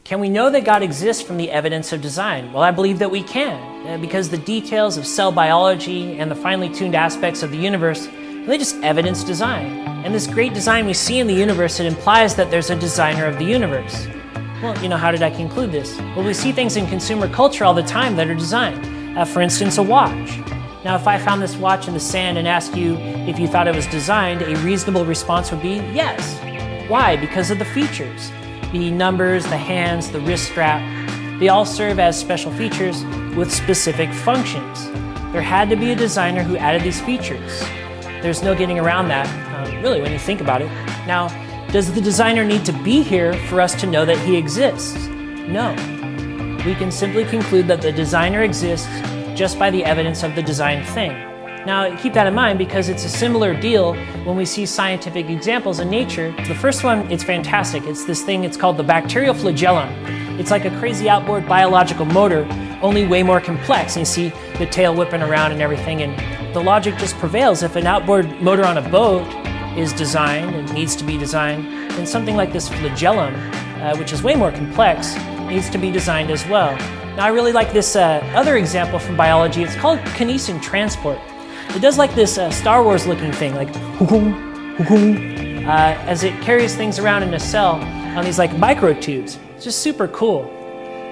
Can we know that God exists from the evidence of design? Well, I believe that we can, because the details of cell biology and the finely tuned aspects of the universe, they just evidence design. And this great design we see in the universe, it implies that there's a designer of the universe. Well, how did I conclude this? Well, we see things in consumer culture all the time that are designed. For instance, a watch. Now, if I found this watch in the sand and asked you if you thought it was designed, a reasonable response would be yes. Why? Because of the features. The numbers, the hands, the wrist strap, they all serve as special features with specific functions. There had to be a designer who added these features. There's no getting around that, really, when you think about it. Now, does the designer need to be here for us to know that he exists? No. We can simply conclude that the designer exists just by the evidence of the designed thing. Now, keep that in mind because it's a similar deal when we see scientific examples in nature. The first one, it's fantastic. It's this thing, it's called the bacterial flagellum. It's like a crazy outboard biological motor, only way more complex. And you see the tail whipping around and everything, and the logic just prevails. If an outboard motor on a boat is designed and needs to be designed, then something like this flagellum, which is way more complex, needs to be designed as well. Now, I really like this other example from biology. It's called kinesin transport. It does like this Star Wars looking thing, like as it carries things around in a cell on these like microtubes. It's just super cool.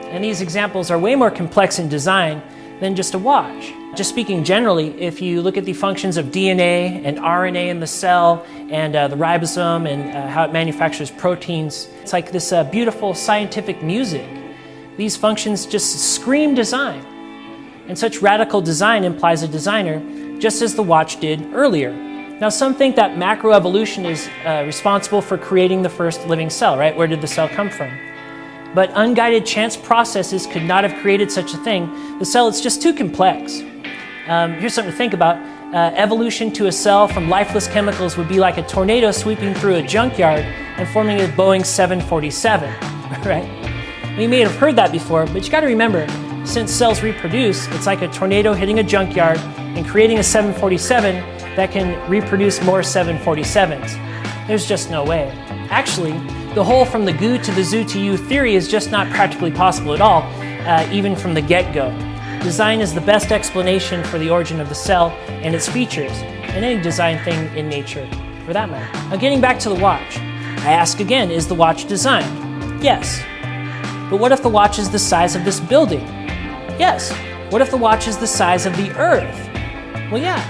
And these examples are way more complex in design than just a watch. Just speaking generally, if you look at the functions of DNA and RNA in the cell and the ribosome and how it manufactures proteins, it's like this beautiful scientific music. These functions just scream design. And such radical design implies a designer, just as the watch did earlier. Now, some think that macroevolution is responsible for creating the first living cell, right? Where did the cell come from? But unguided chance processes could not have created such a thing. The cell is just too complex. Here's something to think about. Evolution to a cell from lifeless chemicals would be like a tornado sweeping through a junkyard and forming a Boeing 747, right? You may have heard that before, but you got to remember, since cells reproduce, it's like a tornado hitting a junkyard and creating a 747 that can reproduce more 747s. There's just no way. Actually, the whole from the goo to the zoo to you theory is just not practically possible at all, even from the get-go. Design is the best explanation for the origin of the cell and its features, and any design thing in nature, for that matter. Now, getting back to the watch, I ask again, is the watch designed? Yes. But what if the watch is the size of this building? Yes. What if the watch is the size of the Earth? Well, yeah.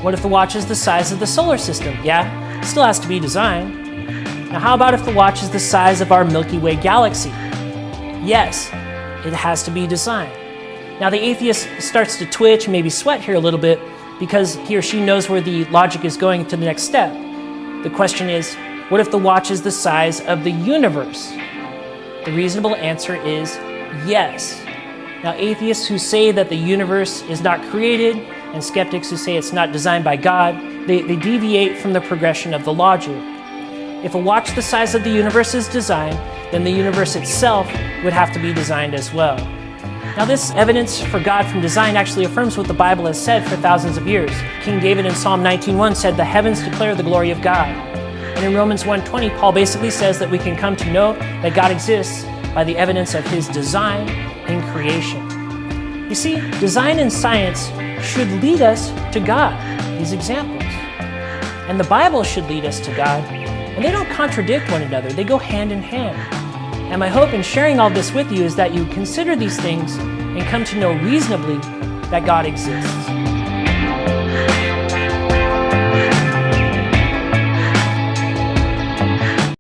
What if the watch is the size of the solar system? Yeah, it still has to be designed. Now, how about if the watch is the size of our Milky Way galaxy? Yes, it has to be designed. Now, the atheist starts to twitch, maybe sweat here a little bit, because he or she knows where the logic is going to the next step. The question is, what if the watch is the size of the universe? The reasonable answer is yes. Now, atheists who say that the universe is not created and skeptics who say it's not designed by God, they deviate from the progression of the logic. If a watch the size of the universe is designed, then the universe itself would have to be designed as well. Now, this evidence for God from design actually affirms what the Bible has said for thousands of years. King David in Psalm 19:1 said, "The heavens declare the glory of God." And in Romans 1:20, Paul basically says that we can come to know that God exists by the evidence of his design in creation. You see, design and science should lead us to God, these examples. And the Bible should lead us to God, and they don't contradict one another, they go hand in hand. And my hope in sharing all this with you is that you consider these things and come to know reasonably that God exists.